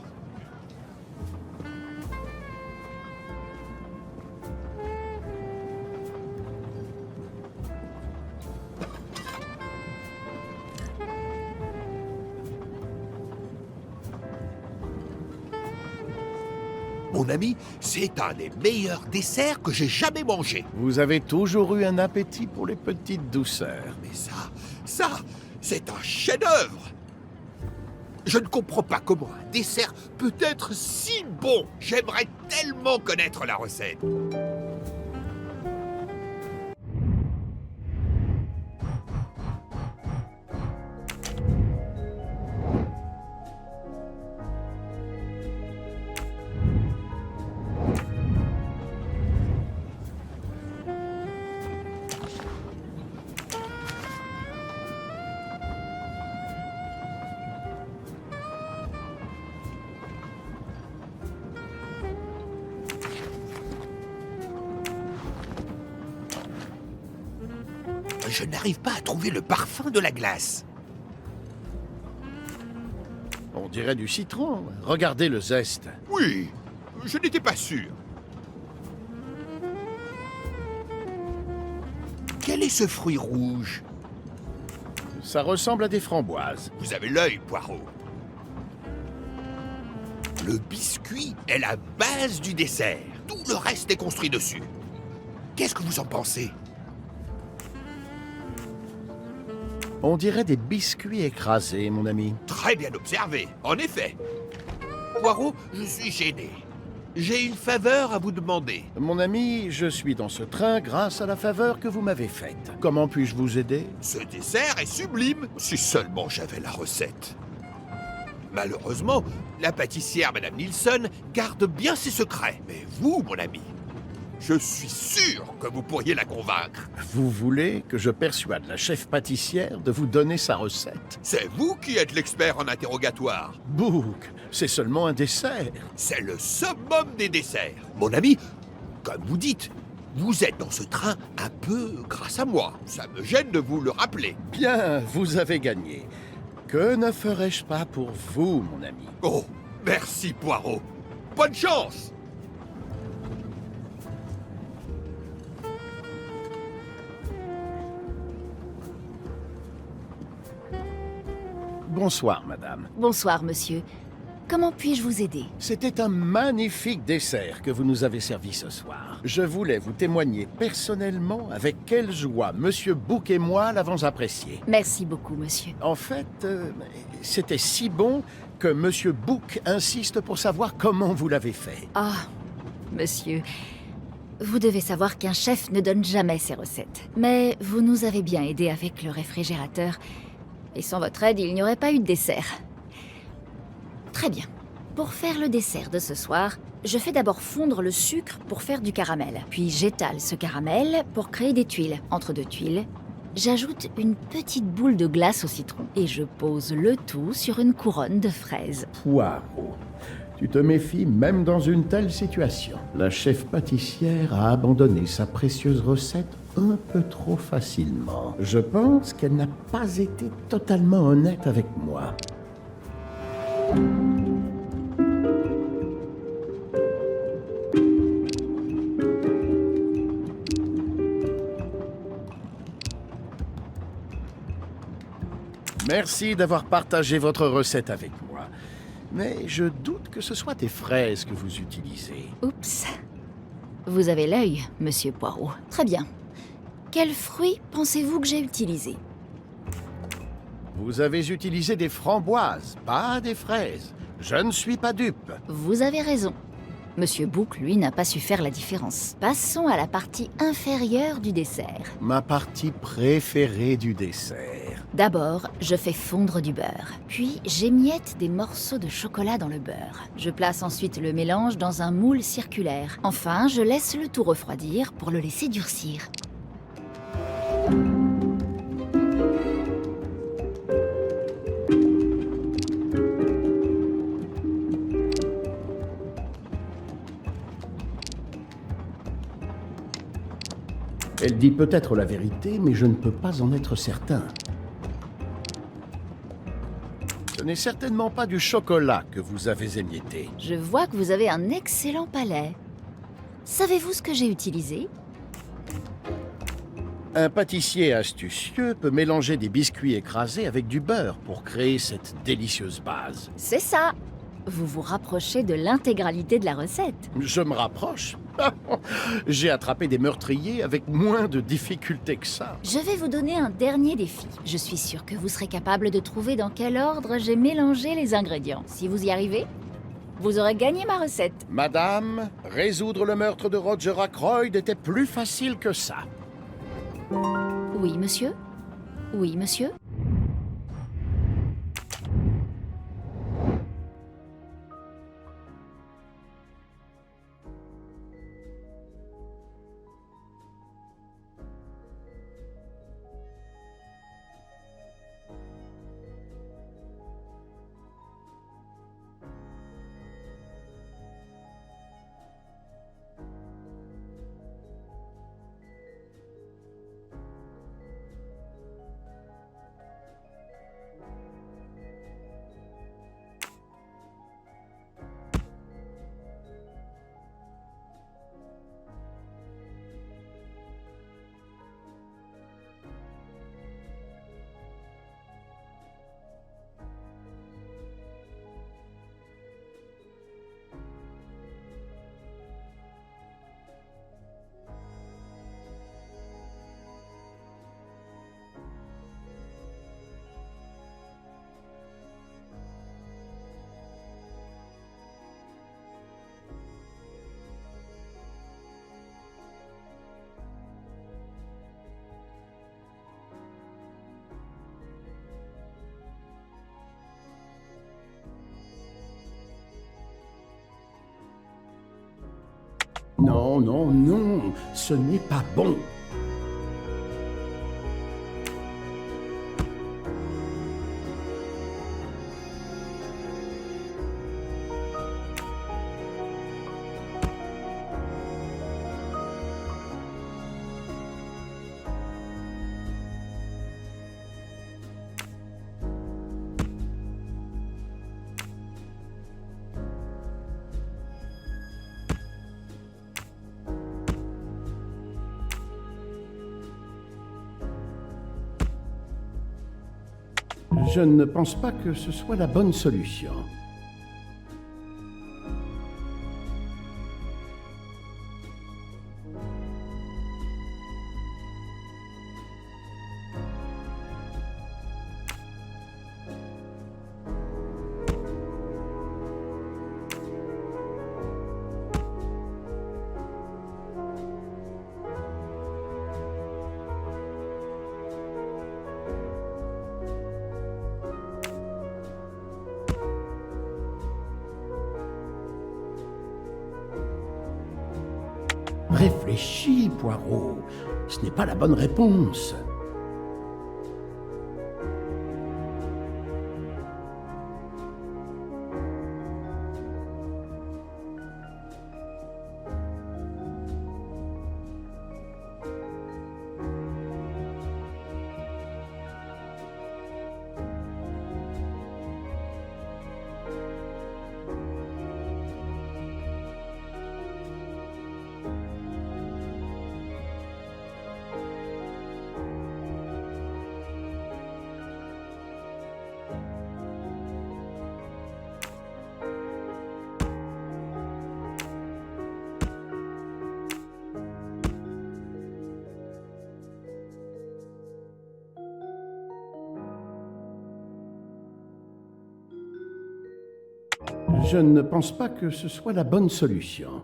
S2: Mon ami, c'est un des meilleurs desserts que j'ai jamais mangé.
S1: Vous avez toujours eu un appétit pour les petites douceurs.
S2: Mais ça, c'est un chef-d'œuvre. Je ne comprends pas comment un dessert peut être si bon. J'aimerais tellement connaître la recette. Je n'arrive pas à trouver le parfum de la glace.
S1: On dirait du citron. Regardez le zeste.
S2: Oui, je n'étais pas sûr. Quel est ce fruit rouge?
S1: Ça ressemble à des framboises.
S2: Vous avez l'œil, Poirot. Le biscuit est la base du dessert. Tout le reste est construit dessus. Qu'est-ce que vous en pensez?
S1: On dirait des biscuits écrasés, mon ami.
S2: Très bien observé, en effet. Poirot, je suis gêné. J'ai une faveur à vous demander.
S1: Mon ami, je suis dans ce train grâce à la faveur que vous m'avez faite. Comment puis-je vous aider?
S2: Ce dessert est sublime, si seulement j'avais la recette. Malheureusement, la pâtissière Madame Nilsson garde bien ses secrets. Mais vous, mon ami, je suis sûr que vous pourriez la convaincre.
S1: Vous voulez que je persuade la chef pâtissière de vous donner sa recette?
S2: C'est vous qui êtes l'expert en interrogatoire.
S1: Bouc, c'est seulement un dessert.
S2: C'est le summum des desserts. Mon ami, comme vous dites, vous êtes dans ce train un peu grâce à moi. Ça me gêne de vous le rappeler.
S1: Bien, vous avez gagné. Que ne ferais-je pas pour vous, mon ami?
S2: Oh, merci, Poirot. Bonne chance!
S1: Bonsoir, madame.
S7: Bonsoir, monsieur. Comment puis-je vous aider?
S1: C'était un magnifique dessert que vous nous avez servi ce soir. Je voulais vous témoigner personnellement avec quelle joie Monsieur Bouc et moi l'avons apprécié.
S7: Merci beaucoup, monsieur.
S1: En fait, c'était si bon que Monsieur Bouc insiste pour savoir comment vous l'avez fait.
S7: Ah, monsieur, vous devez savoir qu'un chef ne donne jamais ses recettes. Mais vous nous avez bien aidés avec le réfrigérateur. Et sans votre aide, il n'y aurait pas eu de dessert. Très bien. Pour faire le dessert de ce soir, je fais d'abord fondre le sucre pour faire du caramel. Puis j'étale ce caramel pour créer des tuiles. Entre deux tuiles, j'ajoute une petite boule de glace au citron. Et je pose le tout sur une couronne de fraises.
S1: Poirot, tu te méfies même dans une telle situation. La chef pâtissière a abandonné sa précieuse recette un peu trop facilement. Je pense qu'elle n'a pas été totalement honnête avec moi. Merci d'avoir partagé votre recette avec moi. Mais je doute que ce soit des fraises que vous utilisez.
S7: Oups. Vous avez l'œil, monsieur Poirot. Très bien. Quels fruits pensez-vous que j'ai utilisés?
S1: Vous avez utilisé des framboises, pas des fraises. Je ne suis pas dupe.
S7: Vous avez raison. Monsieur Bouc, lui, n'a pas su faire la différence. Passons à la partie inférieure du dessert.
S1: Ma partie préférée du dessert.
S7: D'abord, je fais fondre du beurre. Puis, j'émiette des morceaux de chocolat dans le beurre. Je place ensuite le mélange dans un moule circulaire. Enfin, je laisse le tout refroidir pour le laisser durcir.
S1: Elle dit peut-être la vérité, mais je ne peux pas en être certain. Ce n'est certainement pas du chocolat que vous avez émietté.
S7: Je vois que vous avez un excellent palais. Savez-vous ce que j'ai utilisé?
S1: Un pâtissier astucieux peut mélanger des biscuits écrasés avec du beurre pour créer cette délicieuse base.
S7: C'est ça. Vous vous rapprochez de l'intégralité de la recette.
S1: Je me rapproche. J'ai attrapé des meurtriers avec moins de difficultés que ça.
S7: Je vais vous donner un dernier défi. Je suis sûre que vous serez capable de trouver dans quel ordre j'ai mélangé les ingrédients. Si vous y arrivez, vous aurez gagné ma recette.
S1: Madame, résoudre le meurtre de Roger Ackroyd était plus facile que ça.
S7: Oui, monsieur? Oui, monsieur?
S1: Non, non, non, ce n'est pas bon. Je ne pense pas que ce soit la bonne solution. Réfléchis, Poirot. Ce n'est pas la bonne réponse. Je ne pense pas que ce soit la bonne solution.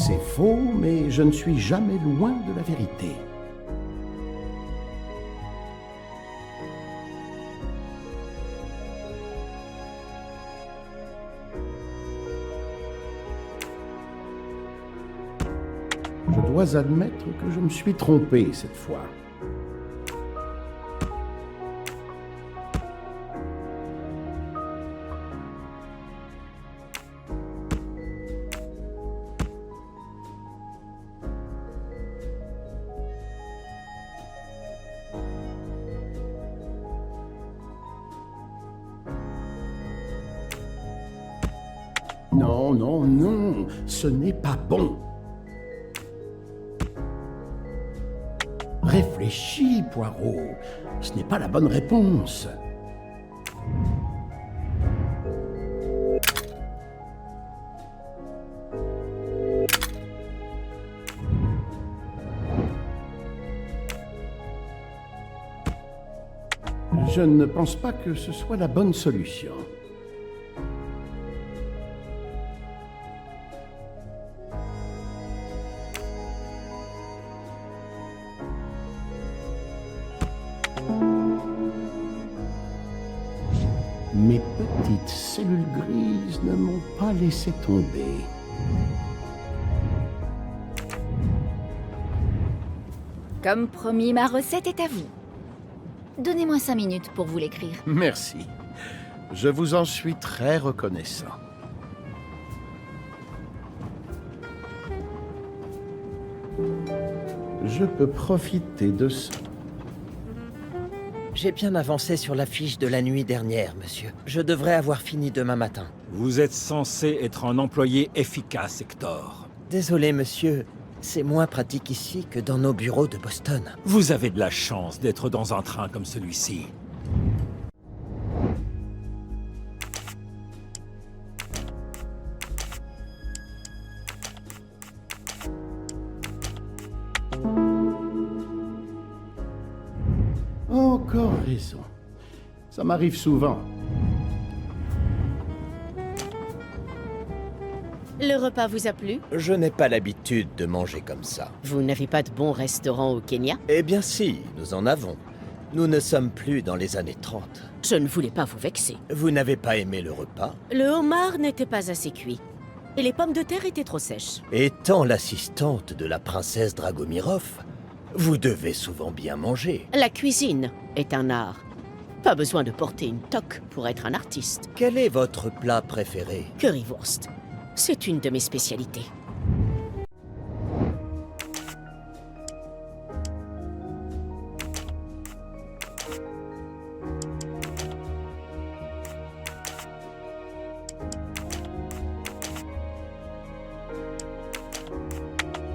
S1: C'est faux, mais je ne suis jamais loin de la vérité. Je dois admettre que je me suis trompé cette fois. Non, non, non, ce n'est pas bon. Réfléchis, Poirot. Ce n'est pas la bonne réponse. Je ne pense pas que ce soit la bonne solution. Mes petites cellules grises ne m'ont pas laissé tomber.
S7: Comme promis, ma recette est à vous. Donnez-moi 5 minutes pour vous l'écrire.
S1: Merci. Je vous en suis très reconnaissant. Je peux profiter de ça.
S8: J'ai bien avancé sur la fiche de la nuit dernière, monsieur. Je devrais avoir fini demain matin.
S6: Vous êtes censé être un employé efficace, Hector.
S8: Désolé, monsieur. C'est moins pratique ici que dans nos bureaux de Boston.
S6: Vous avez de la chance d'être dans un train comme celui-ci.
S1: Encore raison. Ça m'arrive souvent.
S3: Le repas vous a plu?
S8: Je n'ai pas l'habitude de manger comme ça.
S3: Vous n'avez pas de bons restaurants au Kenya?
S8: Eh bien si, nous en avons. Nous ne sommes plus dans les années 30.
S3: Je ne voulais pas vous vexer.
S8: Vous n'avez pas aimé le repas?
S3: Le homard n'était pas assez cuit. Et les pommes de terre étaient trop sèches.
S8: Étant l'assistante de la princesse Dragomirov, vous devez souvent bien manger.
S3: La cuisine est un art. Pas besoin de porter une toque pour être un artiste.
S8: Quel est votre plat préféré?
S3: Currywurst. C'est une de mes spécialités.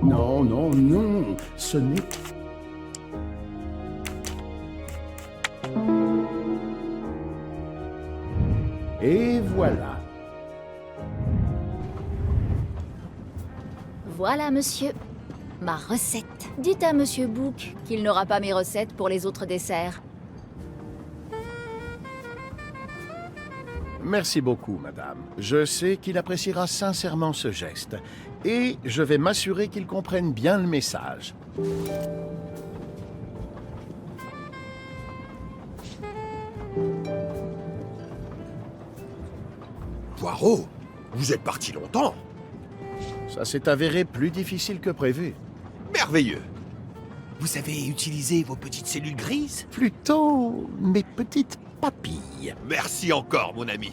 S1: Non, non, non, ce n'est... Et voilà.
S7: Voilà, monsieur. Ma recette. Dites à monsieur Book qu'il n'aura pas mes recettes pour les autres desserts.
S1: Merci beaucoup, madame. Je sais qu'il appréciera sincèrement ce geste. Et je vais m'assurer qu'il comprenne bien le message.
S2: Poirot, vous êtes parti longtemps.
S1: Ça s'est avéré plus difficile que prévu.
S2: Merveilleux. Vous avez utilisé vos petites cellules grises?
S1: Plutôt mes petites papilles.
S2: Merci encore, mon ami.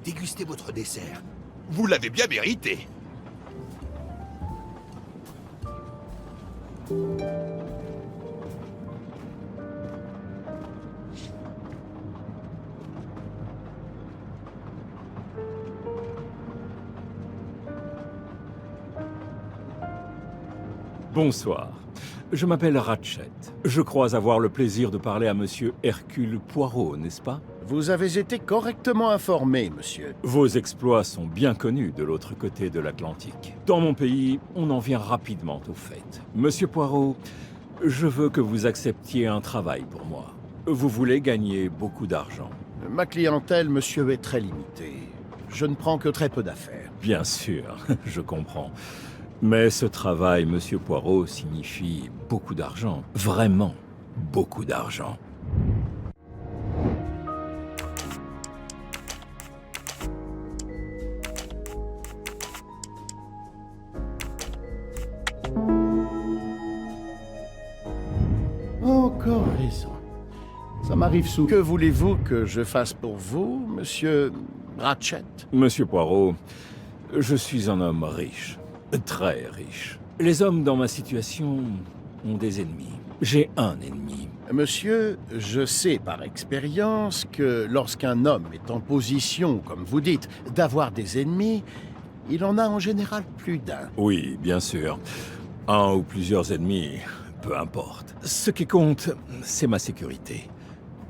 S2: Dégustez votre dessert. Vous l'avez bien mérité.
S6: Bonsoir. Je m'appelle Ratchet. Je crois avoir le plaisir de parler à monsieur Hercule Poirot, n'est-ce pas?
S1: Vous avez été correctement informé, monsieur.
S6: Vos exploits sont bien connus de l'autre côté de l'Atlantique. Dans mon pays, on en vient rapidement au fait. Monsieur Poirot, je veux que vous acceptiez un travail pour moi. Vous voulez gagner beaucoup d'argent.
S1: Ma clientèle, monsieur, est très limitée. Je ne prends que très peu d'affaires.
S6: Bien sûr, je comprends. Mais ce travail, Monsieur Poirot, signifie beaucoup d'argent. Vraiment beaucoup d'argent.
S1: Encore raison. Ça m'arrive souvent. Que voulez-vous que je fasse pour vous, monsieur Ratchet?
S6: Monsieur Poirot, je suis un homme riche. Très riche. Les hommes dans ma situation ont des ennemis. J'ai un ennemi.
S1: Monsieur, je sais par expérience que lorsqu'un homme est en position, comme vous dites, d'avoir des ennemis, il en a en général plus d'un.
S6: Oui, bien sûr. Un ou plusieurs ennemis, peu importe. Ce qui compte, c'est ma sécurité.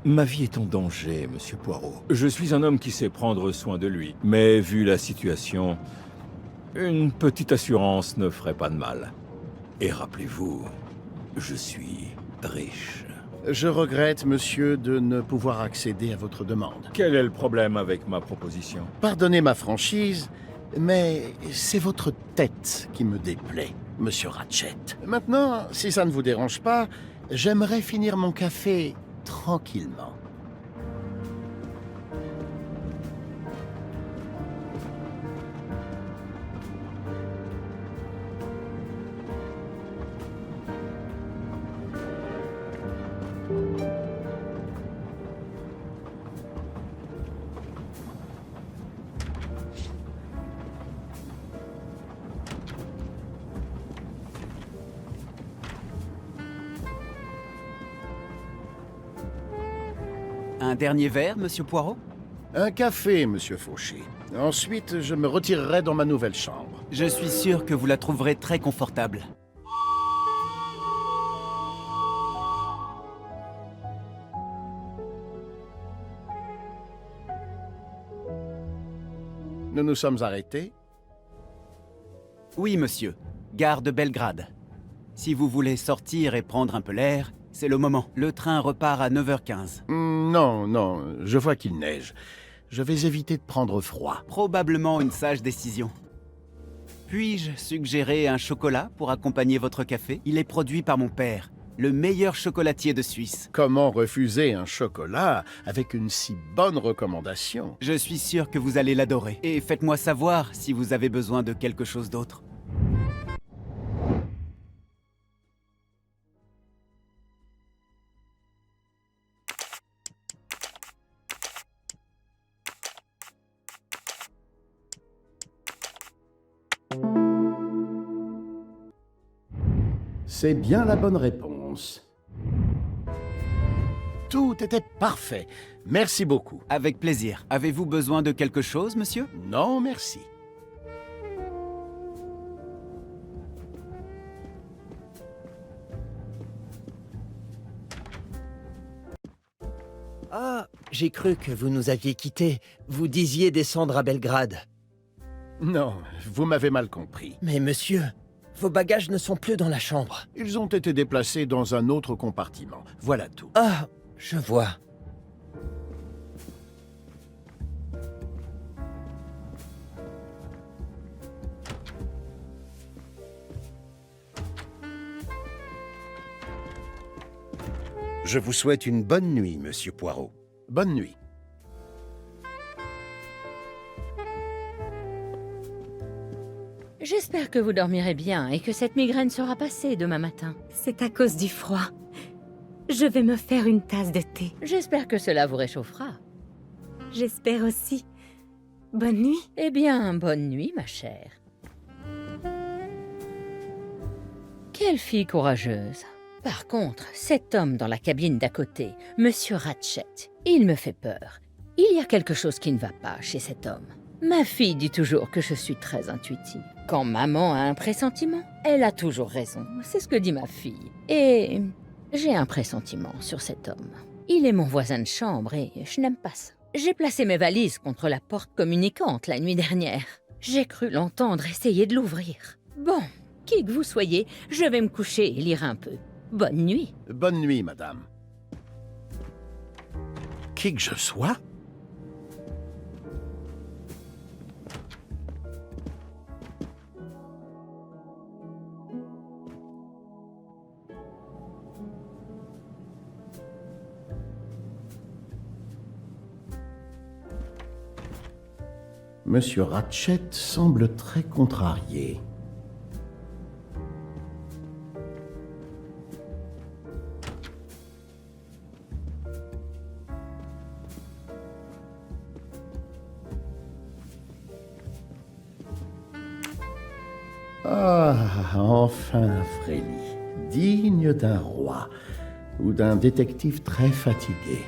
S6: Ma vie est en danger, Monsieur Poirot. Je suis un homme qui sait prendre soin de lui. Mais vu la situation, une petite assurance ne ferait pas de mal. Et rappelez-vous, je suis riche.
S1: Je regrette, monsieur, de ne pouvoir accéder à votre demande.
S6: Quel est le problème avec ma proposition?
S1: Pardonnez ma franchise, mais c'est votre tête qui me déplaît, monsieur Ratchet. Maintenant, si ça ne vous dérange pas, j'aimerais finir mon café tranquillement.
S11: Un dernier verre, Monsieur Poirot?
S1: Un café, monsieur Fauché. Ensuite, je me retirerai dans ma nouvelle chambre.
S11: Je suis sûr que vous la trouverez très confortable.
S1: Nous nous sommes arrêtés?
S11: Oui, monsieur. Gare de Belgrade. Si vous voulez sortir et prendre un peu l'air, c'est le moment. Le train repart à 9h15.
S1: Non, non, je vois qu'il neige. Je vais éviter de prendre froid.
S11: Probablement une sage décision. Puis-je suggérer un chocolat pour accompagner votre café? Il est produit par mon père, le meilleur chocolatier de Suisse.
S1: Comment refuser un chocolat avec une si bonne recommandation?
S11: Je suis sûr que vous allez l'adorer. Et faites-moi savoir si vous avez besoin de quelque chose d'autre.
S1: C'est bien la bonne réponse. Tout était parfait. Merci beaucoup.
S11: Avec plaisir. Avez-vous besoin de quelque chose, monsieur?
S1: Non, merci.
S8: Ah, j'ai cru que vous nous aviez quittés. Vous disiez descendre à Belgrade.
S1: Non, vous m'avez mal compris.
S8: Mais monsieur, vos bagages ne sont plus dans la chambre.
S1: Ils ont été déplacés dans un autre compartiment. Voilà tout.
S8: Ah, je vois.
S5: Je vous souhaite une bonne nuit, monsieur Poirot.
S1: Bonne nuit.
S13: J'espère que vous dormirez bien et que cette migraine sera passée demain matin.
S14: C'est à cause du froid. Je vais me faire une tasse de thé.
S13: J'espère que cela vous réchauffera.
S14: J'espère aussi. Bonne nuit.
S13: Eh bien, bonne nuit, ma chère. Quelle fille courageuse. Par contre, cet homme dans la cabine d'à côté, Monsieur Ratchet, il me fait peur. Il y a quelque chose qui ne va pas chez cet homme. Ma fille dit toujours que je suis très intuitive. Quand maman a un pressentiment, elle a toujours raison. C'est ce que dit ma fille. Et j'ai un pressentiment sur cet homme. Il est mon voisin de chambre et je n'aime pas ça. J'ai placé mes valises contre la porte communicante la nuit dernière. J'ai cru l'entendre essayer de l'ouvrir. Bon, qui que vous soyez, je vais me coucher et lire un peu. Bonne nuit.
S1: Bonne nuit, madame. Qui que je sois? Monsieur Ratchet semble très contrarié. Ah, enfin Frélie, digne d'un roi ou d'un détective très fatigué.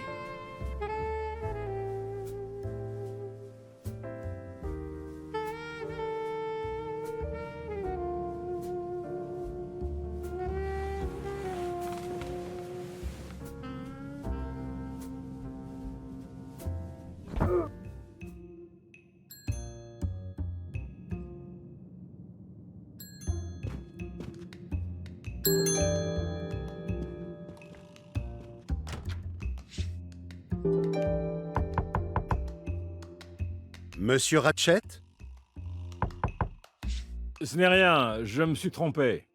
S9: Monsieur Ratchet?
S6: Ce n'est rien, je me suis trompé.